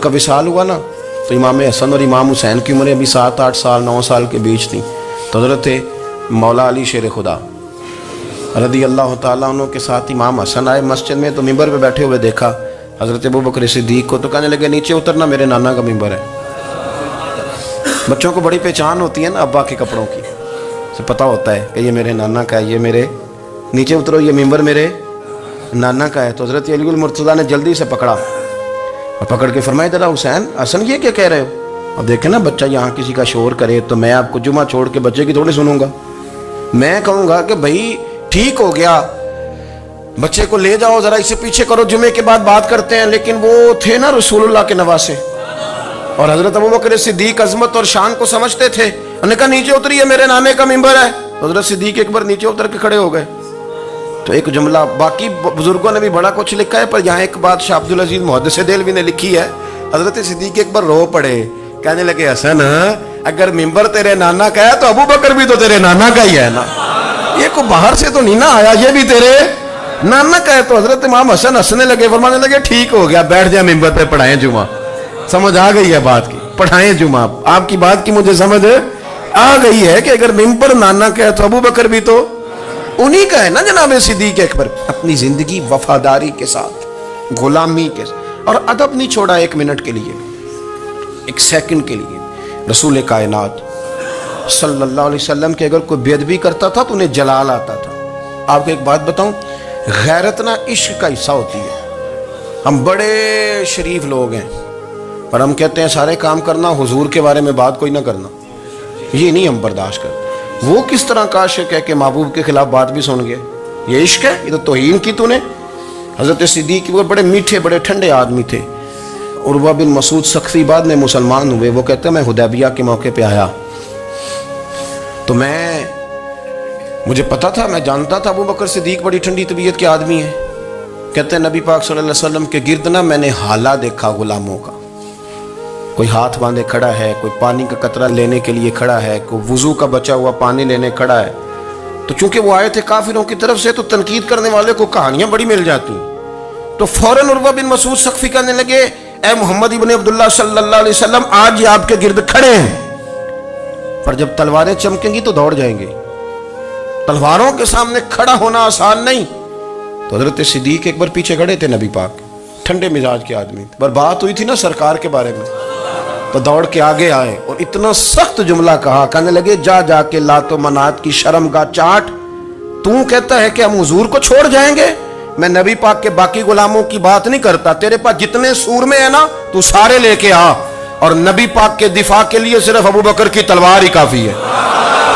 کا وصال ہوا نا تو امام حسن اور امام حسین کی عمریں ابھی 7-8 سال 9 سال کے بیچ تھیں. تو حضرت مولا علی شیر خدا رضی اللہ تعالیٰ عنہ کے ساتھ امام حسن آئے مسجد میں. تو ممبر پہ بیٹھے ہوئے دیکھا حضرت ابوبکر صدیق کو, تو کہنے لگے نیچے اترنا, میرے نانا کا ممبر ہے. بچوں کو بڑی پہچان ہوتی ہے نا ابا کے کپڑوں کی, سے پتہ ہوتا ہے کہ یہ میرے نانا کا ہے, یہ میرے نیچے اترو, یہ ممبر میرے نانا کا ہے. تو حضرت علی المرتضیٰ نے جلدی سے پکڑا اور پکڑ کے فرمایا ذرا حسین حسن یہ کیا کہہ رہے ہو؟ اب دیکھیں نا بچہ یہاں کسی کا شور کرے تو میں آپ کو جمعہ چھوڑ کے بچے کی تھوڑی سنوں گا. میں کہوں گا کہ بھائی ٹھیک ہو گیا, بچے کو لے جاؤ ذرا اسے پیچھے کرو, جمعے کے بعد بات کرتے ہیں. لیکن وہ تھے نا رسول اللہ کے نواسے, اور حضرت ابوبکر صدیق عظمت اور شان کو سمجھتے تھے. انہوں نے کہا نیچے اتریے, میرے نانے کا ممبر ہے. تو حضرت صدیق ایک بار نیچے اتر کے کھڑے ہو گئے. تو ایک جملہ, باقی بزرگوں نے بھی بڑا کچھ لکھا ہے, پر یہاں ایک بات شاہ عبد العزیز محدث دہلوی نے لکھی ہے. حضرت صدیق ایک بار رو پڑے, کہنے لگے حسن اگر ممبر تیرے نانا کا ہے تو ابوبکر بھی تو تیرے نانا کا ہی ہے نا, یہ کو باہر سے تو نہیں نہ آیا, یہ بھی تیرے نانا کا ہے. تو حضرت امام حسن ہنسنے لگے, فرمانے لگے ٹھیک ہو گیا, بیٹھ جائیں ممبر پہ, پڑھائیں جمعہ. سمجھ آ گئی ہے بات کی, پڑھائیں جمعہ. آپ کی بات کی مجھے سمجھ آ گئی ہے کہ اگر ممبر نانا کا ہے تو ابوبکر بھی تو انہی کا ہے نا جناب صدیق اکبر. اپنی زندگی وفاداری کے ساتھ, غلامی کے ساتھ, اور ادب نہیں چھوڑا ایک منٹ کے لیے, ایک سیکنڈ کے لیے. رسول کائنات صلی اللہ علیہ وسلم کے اگر کوئی بے ادبی کرتا تھا تو انہیں جلال آتا تھا. آپ کو ایک بات بتاؤں, غیرت نہ عشق کا حصہ ہوتی ہے. ہم بڑے شریف لوگ ہیں پر ہم کہتے ہیں سارے کام کرنا, حضور کے بارے میں بات کوئی نہ کرنا, یہ نہیں ہم برداشت کرتے. وہ کس طرح کا عاشق ہے کہ محبوب کے خلاف بات بھی سن گئے؟ یہ عشق ہے, یہ تو توہین کی تو نے. حضرت صدیق وہ بڑے میٹھے بڑے ٹھنڈے آدمی تھے. عروہ بن مسعود ثقفی بعد میں مسلمان ہوئے. وہ کہتے ہیں میں حدیبیہ کے موقع پہ آیا تو مجھے پتا تھا, میں جانتا تھا ابوبکر صدیق بڑی ٹھنڈی طبیعت کے آدمی ہیں. کہتے ہیں نبی پاک صلی اللہ علیہ وسلم کے گرد نا میں نے حالہ دیکھا غلاموں کا, کوئی ہاتھ باندھے کھڑا ہے, کوئی پانی کا قطرہ لینے کے لیے کھڑا ہے, کوئی وضو کا بچا ہوا پانی لینے کھڑا ہے. تو چونکہ وہ آئے تھے کافروں کی طرف سے تو تنقید کرنے والے کو کہانیاں بڑی مل جاتی. تو فوراً عروہ بن مسعود ثقفی کہنے لگے اے محمد ابن عبداللہ صلی اللہ علیہ وسلم, آج یہ آپ کے گرد کھڑے ہیں, پر جب تلواریں چمکیں گی تو دوڑ جائیں گے. تلواروں کے سامنے کھڑا ہونا آسان نہیں. تو حضرت صدیق ایک بار پیچھے کھڑے تھے, نبی پاک ٹھنڈے مزاج کے آدمی, پر بات ہوئی تھی نا سرکار کے بارے میں, تو دوڑ کے آگے آئے اور اتنا سخت جملہ کہا. کہنے لگے جا کے لات و منات کی شرم گاہ چاٹ, تو کہتا ہے کہ ہم حضور کو چھوڑ جائیں گے؟ میں نبی پاک کے باقی غلاموں کی بات نہیں کرتا, تیرے پاس جتنے سورمے ہیں نا تو سارے لے کے آ, اور نبی پاک کے دفاع کے لیے صرف ابوبکر کی تلوار ہی کافی ہے.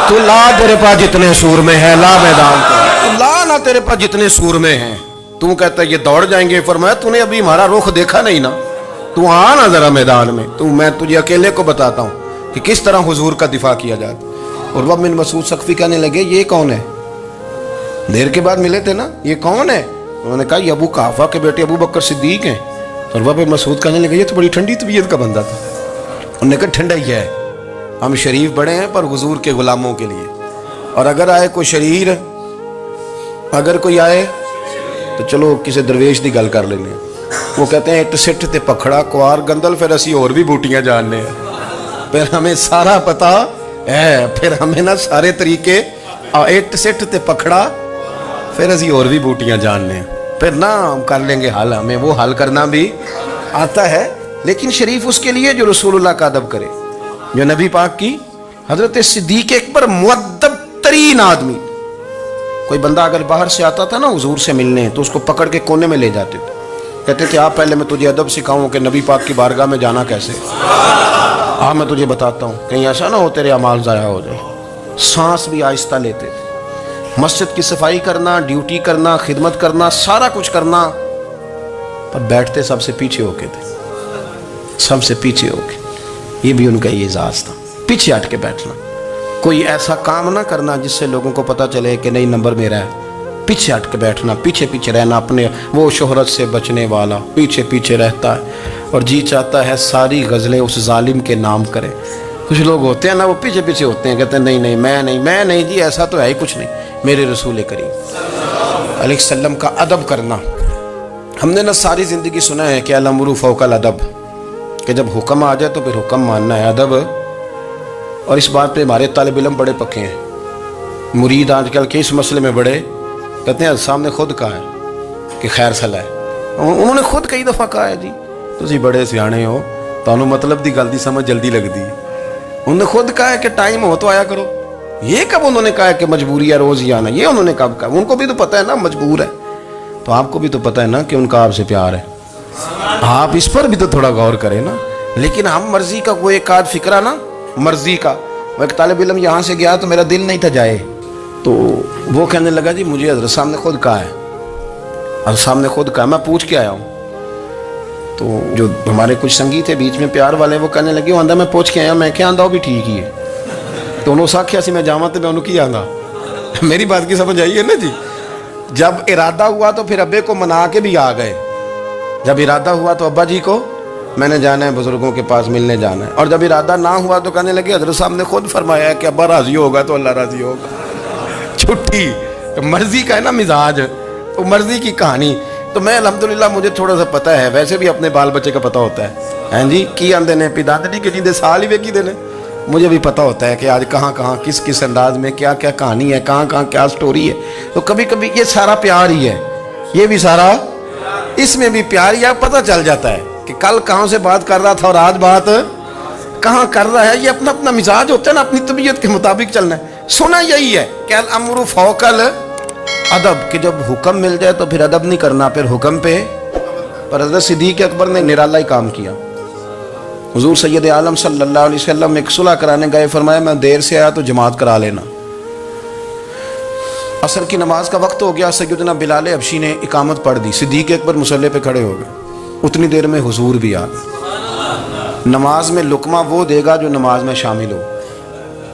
تو لا تیرے پاس جتنے سورمے ہیں, لا میدان کا, لا نا تیرے پاس جتنے سورمے ہیں. تو کہتا ہے یہ دوڑ جائیں گے. فرمایا تو نے ابھی ہمارا رخ دیکھا نہیں نا, تو آ نا ذرا میدان میں, تو میں تجھے اکیلے کو بتاتا ہوں کہ کس طرح حضور کا دفاع کیا جاتا. اور عروہ بن مسعود ثقفی کہنے لگے یہ کون ہے؟ دیر کے بعد ملے تھے نا, یہ کون ہے؟ انہوں نے کہا یہ ابو قحافہ کے بیٹے ابو بکر صدیق ہیں. عروہ بن مسعود کہنے لگے یہ تو بڑی ٹھنڈی طبیعت کا بندہ تھا. انہوں نے کہا ٹھنڈا ہی ہے, ہم شریف بڑے ہیں پر حضور کے غلاموں کے لیے, اور اگر آئے کوئی شریر, اگر کوئی آئے تو چلو کسی درویش دی گل کر لینے. وہ کہتے ہیں اٹ سٹ تے پکھڑا کوار گندل, پھر اسی اور بھی بوٹیاں جاننے ہیں, پھر ہمیں سارا پتا ہے, پھر ہمیں نا سارے طریقے, اٹ سٹ تے پکھڑا پھر اسی اور بھی بوٹیاں جاننے ہیں, پھر نہ ہم کر لیں گے حل, ہمیں وہ حل کرنا بھی آتا ہے. لیکن شریف اس کے لیے جو رسول اللہ کا ادب کرے, جو نبی پاک کی. حضرت صدیق اکبر مؤدب ترین آدمی. کوئی بندہ اگر باہر سے آتا تھا نا حضور سے ملنے تو اس کو پکڑ کے کونے میں لے جاتے تھے, کہتے تھے آپ پہلے میں تجھے ادب سکھاؤں کہ نبی پاک کی بارگاہ میں جانا کیسے, میں تجھے بتاتا ہوں, کہیں ایسا نہ ہو تیرے اعمال ضائع ہو جائے. سانس بھی آہستہ لیتے تھے. مسجد کی صفائی کرنا, ڈیوٹی کرنا, خدمت کرنا, سارا کچھ کرنا, پر بیٹھتے سب سے پیچھے ہو کے تھے, سب سے پیچھے ہو کے. یہ بھی ان کا یہ اعزاز تھا, پیچھے ہٹ کے بیٹھنا. کوئی ایسا کام نہ کرنا جس سے لوگوں کو پتہ چلے کہ نہیں نمبر میرا ہے. پیچھے ہٹ کے بیٹھنا, پیچھے پیچھے رہنا. اپنے وہ شہرت سے بچنے والا پیچھے پیچھے رہتا ہے اور جی چاہتا ہے ساری غزلیں اس ظالم کے نام کرے. کچھ لوگ ہوتے ہیں نا وہ پیچھے پیچھے ہوتے ہیں, کہتے ہیں نہیں میں نہیں جی, ایسا تو ہے ہی کچھ نہیں. میرے رسول کریم علیہ السلام کا ادب کرنا. ہم نے نا ساری زندگی سنا ہے کہ الامر فوق الادب, کہ جب حکم آ جائے تو پھر حکم ماننا ہے، ادب. اور اس بات پہ ہمارے طالب علم بڑے پکے ہیں. مرید آج کل کے اس مسئلے میں بڑے کہتے ہیں صاحب نے خود کہا ہے کہ خیر صلاح ہے. انہوں نے خود کئی دفعہ کہا ہے جی تسی بڑے سیانے ہو، تانوں مطلب دی گل دی سمجھ جلدی لگتی ہے. انہوں نے خود کہا ہے کہ ٹائم ہو تو آیا کرو. یہ کب انہوں نے کہا ہے کہ مجبوری ہے روز ہی آنا؟ یہ انہوں نے کب کہا؟ ان کو بھی تو پتہ ہے نا مجبور ہے. تو آپ کو بھی تو پتہ ہے نا کہ ان کا آپ سے پیار ہے. آپ اس پر بھی تو تھوڑا غور کریں نا. لیکن ہم مرضی کا وہ ایک آدھ فکرہ نا، مرضی کا. وہ ایک طالب علم یہاں سے گیا تو میرا دل نہیں تھا جائے، تو وہ کہنے لگا جی مجھے حضرت صاحب نے خود کہا ہے، حضرت صاحب نے خود کہا. میں پوچھ کے آیا ہوں. تو جو ہمارے کچھ سنگی تھے بیچ میں پیار والے، وہ کہنے لگے وہ آندہ میں پوچھ کے آیا. میں کیا آندہ وہ بھی ٹھیک ہی ہے. تو انہوں ساکھیا سی میں جامع تو میں انہوں کی آندہ. میری بات کی سمجھ آئی ہے نا جی. جب ارادہ ہوا تو پھر ابے کو منا کے بھی آ گئے. جب ارادہ ہوا تو ابا جی کو میں نے جانا ہے بزرگوں کے پاس ملنے جانا ہے. اور جب ارادہ نہ ہوا تو کہنے لگے حضرت صاحب نے خود فرمایا ہے کہ ابا راضی ہوگا تو اللہ راضی ہوگا. چھٹی مرضی کا ہے نا مزاج، وہ مرضی کی کہانی. تو میں الحمدللہ مجھے تھوڑا سا پتہ ہے، ویسے بھی اپنے بال بچے کا پتہ ہوتا ہے. ہیں جی کی آندے نے پیدادری کے جیندے سال ہی ویکی دینے. مجھے بھی پتہ ہوتا ہے کہ آج کہاں کہاں کس کس انداز میں کیا کیا کہانی ہے، کہاں کہاں کیا سٹوری ہے. تو کبھی کبھی یہ سارا پیار ہی ہے، یہ بھی سارا اس میں بھی پیار ہی ہے. پتہ چل جاتا ہے کہ کل کہاں سے بات کر رہا تھا اور آج بات کہاں کر رہا ہے. یہ اپنا اپنا مزاج ہوتا ہے نا، اپنی طبیعت کے مطابق چلنا ہے. سنا یہی ہے کہ الامر فوق الادب، کہ جب حکم مل جائے تو پھر ادب نہیں کرنا، پھر حکم پہ. پر حضرت صدیق اکبر نے نرالا ہی کام کیا. حضور سید عالم صلی اللہ علیہ وسلم ایک صلح کرانے گئے، فرمایا میں دیر سے آیا تو جماعت کرا لینا. عصر کی نماز کا وقت ہو گیا، سیدنا بلال حبشی نے اقامت پڑھ دی. صدیق اکبر مصلی پہ کھڑے ہو گئے. اتنی دیر میں حضور بھی آ گئے. نماز میں لقمہ وہ دے گا جو نماز میں شامل ہو.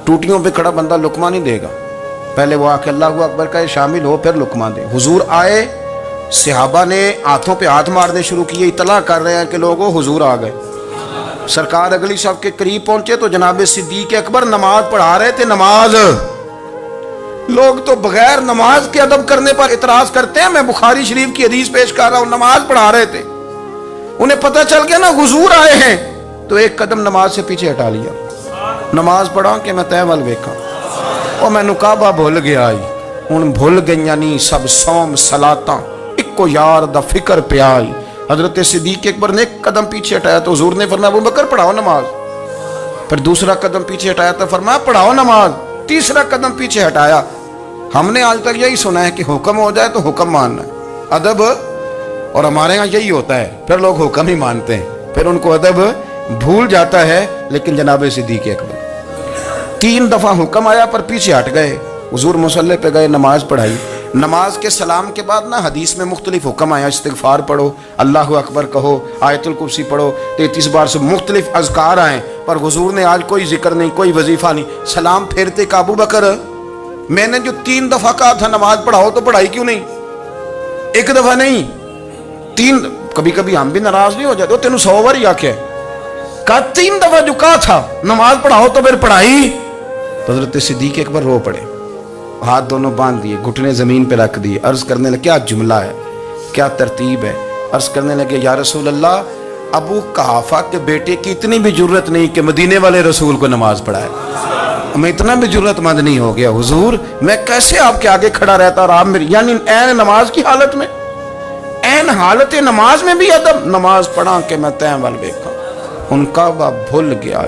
ٹوٹیوں پہ کھڑا بندہ لقمہ نہیں دے گا، پہلے وہ آ کے اللہ اکبر کا شامل ہو پھر لقمہ دے. حضور آئے، صحابہ نے ہاتھوں پہ ہاتھ مارنے شروع کیے، اطلاع کر رہے ہیں کہ لوگوں حضور آ گئے. سرکار اگلی صف کے قریب پہنچے تو جناب صدیق اکبر نماز پڑھا رہے تھے. نماز لوگ تو بغیر نماز کے ادب کرنے پر اعتراض کرتے ہیں. میں بخاری شریف کی حدیث پیش کر رہا ہوں، نماز پڑھا رہے تھے. انہیں پتہ چل گیا نا حضور آئے ہیں، تو ایک قدم نماز سے پیچھے ہٹا لیا. نماز پڑھا کہ میں تے ول ویکھاں، اور میں نکابہ بھول گیا آئی. ہن بھول گئیاں نہیں سب صوم صلاتاں، اکو یار دا فکر پہ آئی. حضرت صدیق اکبر نے ایک قدم پیچھے ہٹایا تو حضور نے فرمایا ابو بکر پڑھاؤ نماز. پھر دوسرا قدم پیچھے ہٹایا تو فرمایا پڑھاؤ نماز. تیسرا قدم پیچھے ہٹایا. ہم نے آج تک یہی سنا ہے کہ حکم ہو جائے تو حکم ماننا ہے، ادب. اور ہمارے ہاں یہی ہوتا ہے، پھر لوگ حکم ہی مانتے ہیں، پھر ان کو ادب بھول جاتا ہے. لیکن جناب صدیق اکبر 3 دفعہ حکم آیا پر پیچھے ہٹ گئے. حضور مصلی پہ گئے، نماز پڑھائی. نماز کے سلام کے بعد نا حدیث میں مختلف حکم آیا، استغفار پڑھو، اللہ اکبر کہو، آیت الکرسی پڑھو، 33 بار سے مختلف اذکار آئیں. پر حضور نے آج کوئی ذکر نہیں، کوئی وظیفہ نہیں. سلام پھیرتے کہ ابو بکر میں نے جو 3 دفعہ کہا تھا نماز پڑھاؤ تو پڑھائی کیوں نہیں؟ ایک دفعہ نہیں 3. کبھی کبھی ہم بھی ناراض نہیں ہو جاتے، تینوں 100 بار ہی آکھے کہا 3 دفعہ جو کہا تھا نماز پڑھاؤ تو پھر پڑھائی. تو حضرت صدیق اکبر رو پڑے، ہاتھ دونوں باندھ دیے، گھٹنے زمین پہ رکھ دیے. عرض کرنے لگے کیا جملہ ہے، کیا ترتیب ہے. عرض کرنے لگے یا رسول اللہ، ابو قحافہ کے بیٹے کی اتنی بھی جرت نہیں کہ مدینے والے رسول کو نماز پڑھائے. میں اتنا بھی جرت مند نہیں ہو گیا حضور، میں کیسے آپ کے آگے کھڑا رہتا اور آپ میری، یعنی عین نماز کی حالت میں، عین حالت نماز میں بھی ادب. نماز پڑھا کہ میں تین ول ویکھاں. ان کا با بھول گیا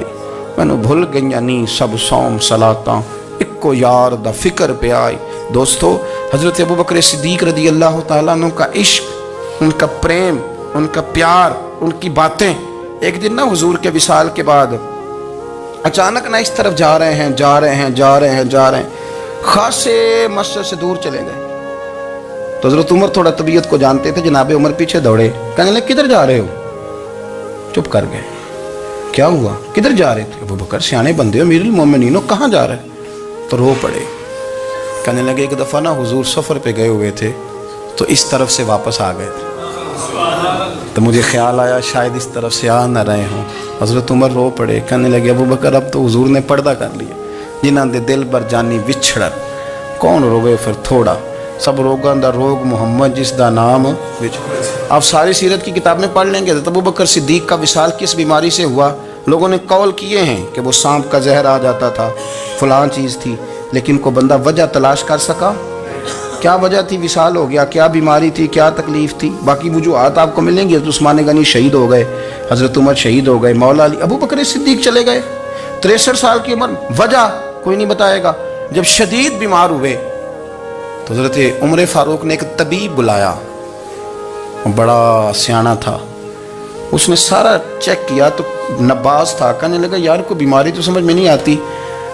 مینو بھول گئیاں نہیں سب صوم صلاتاں، اکو یار دا فکر پہ آئی. دوستو حضرت ابو بکر صدیق رضی اللہ تعالیٰ عنہ کا عشق، ان کا پریم، ان کا پیار، ان کی باتیں. ایک دن نا حضور کے وصال کے بعد اچانک نہ اس طرف جا رہے ہیں، خاصے مسجد سے دور چلے گئے. تو حضرت عمر تھوڑا طبیعت کو جانتے تھے، جناب عمر پیچھے دوڑے، کہنے لگے کدھر جا رہے ہو؟ چپ کر گئے. کیا ہوا؟ کدھر جا رہے تھے؟ ابو بکر سیانے بندے ہو، امیر المومنین ہو، کہاں جا رہے؟ تو رو پڑے. کہنے لگے ایک دفعہ نا حضور سفر پہ گئے ہوئے تھے تو اس طرف سے واپس آ گئے تھے، تو مجھے خیال آیا شاید اس طرف سے آ نہ رہے ہوں. حضرت عمر رو پڑے. کہنے لگے ابو بکر اب تو حضور نے پردہ کر لیا، جنہاں دے دل بر جانی وچھڑن، کون روے پھر تھوڑا. سب روگاں دا روگ محمد جس دا نام وچ۔ آپ ساری سیرت کی کتاب میں پڑھ لیں گے تو ابو بکر صدیق کا وصال کس بیماری سے ہوا۔ لوگوں نے قول کیے ہیں کہ وہ سانپ کا زہر آ جاتا تھا، فلان چیز تھی، لیکن کو بندہ وجہ تلاش کر سکا؟ کیا وجہ تھی وصال ہو گیا؟ کیا بیماری تھی؟ کیا تکلیف تھی؟ باقی وجوہات آپ کو ملیں گی۔ حضرت عثمان غنی شہید ہو گئے، حضرت عمر شہید ہو گئے، مولا علی، ابو بکر صدیق چلے گئے 63 سال کی عمر، وجہ کوئی نہیں بتائے گا۔ جب شدید بیمار ہوئے تو حضرت عمر فاروق نے ایک طبیب بلایا، بڑا سیانا تھا، اس نے سارا چیک کیا تو نباز تھا، کہنے لگا یار کوئی بیماری تو سمجھ میں نہیں آتی۔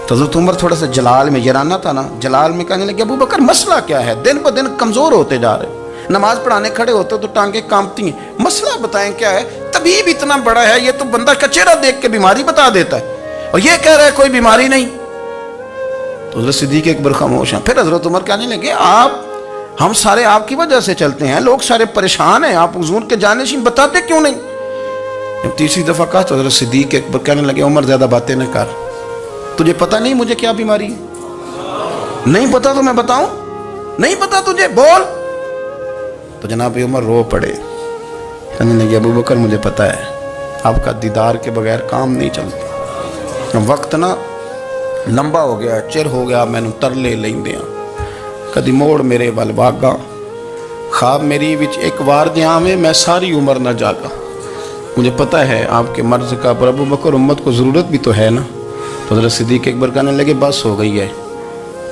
تو حضرت عمر تھوڑا سا جلال میں، یرانہ تھا نا، جلال میں کہنے لگے ابو بکر مسئلہ کیا ہے؟ دن بدن کمزور ہوتے جا رہے، نماز پڑھانے کھڑے ہوتے تو ٹانگیں کانپتی ہیں، مسئلہ بتائیں کیا ہے؟ طبیب اتنا بڑا ہے، یہ تو بندہ کا چہرہ دیکھ کے بیماری بتا دیتا ہے، اور یہ کہہ رہا ہے کوئی بیماری نہیں۔ تو حضرت صدیق اکبر خاموش ہیں۔ پھر حضرت عمر کہنے لگے ہم سارے آپ کی وجہ سے چلتے ہیں، لوگ سارے پریشان ہیں، آپ حضور کے جانشین بتاتے کیوں نہیں؟ جب تیسری دفعہ کہا تو حضرت صدیق اکبر کہنے لگے عمر زیادہ باتیں نہ کر، تجھے پتہ نہیں مجھے کیا بیماری ہے؟ نہیں پتا تو میں بتاؤں؟ نہیں پتا تجھے؟ بول۔ تو جناب عمر رو پڑے، کہنے لگے ابو بکر مجھے پتا ہے، آپ کا دیدار کے بغیر کام نہیں چلتا، وقت نا لمبا ہو گیا، چر ہو گیا، میں ترلے لیندے ہاں، کدی موڑ میرے ول باگا، خواب میری وچ ایک وار دیاں میں ساری عمر نہ جاگا۔ مجھے پتہ ہے آپ کے مرض کا، پر ابو بکر امت کو ضرورت بھی تو ہے نا۔ تو حضرت صدیق اکبر کہنے لگے بس ہو گئی ہے،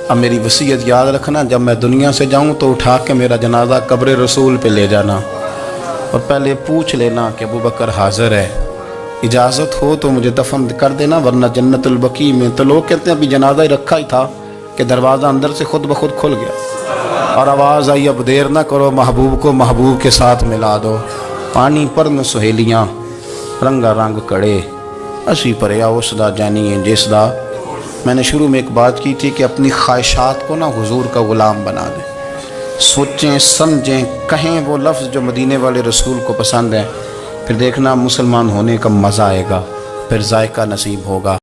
اب میری وصیت یاد رکھنا، جب میں دنیا سے جاؤں تو اٹھا کے میرا جنازہ قبر رسول پہ لے جانا، اور پہلے پوچھ لینا کہ ابو بکر حاضر ہے، اجازت ہو تو مجھے دفن کر دینا، ورنہ جنت البقیع میں۔ تو لوگ کہتے ہیں ابھی جنازہ ہی رکھا ہی تھا کہ دروازہ اندر سے خود بخود کھل گیا، اور آواز آئی اب دیر نہ کرو، محبوب کو محبوب کے ساتھ ملا دو، پانی پر نہ سہیلیاں رنگا رنگ کڑے، اسی پریا اس دا جانی ہے جس دا۔ میں نے شروع میں ایک بات کی تھی کہ اپنی خواہشات کو نا حضور کا غلام بنا دیں، سوچیں سمجھیں کہیں وہ لفظ جو مدینے والے رسول کو پسند ہیں، پھر دیکھنا مسلمان ہونے کا مزہ آئے گا، پھر ذائقہ نصیب ہوگا۔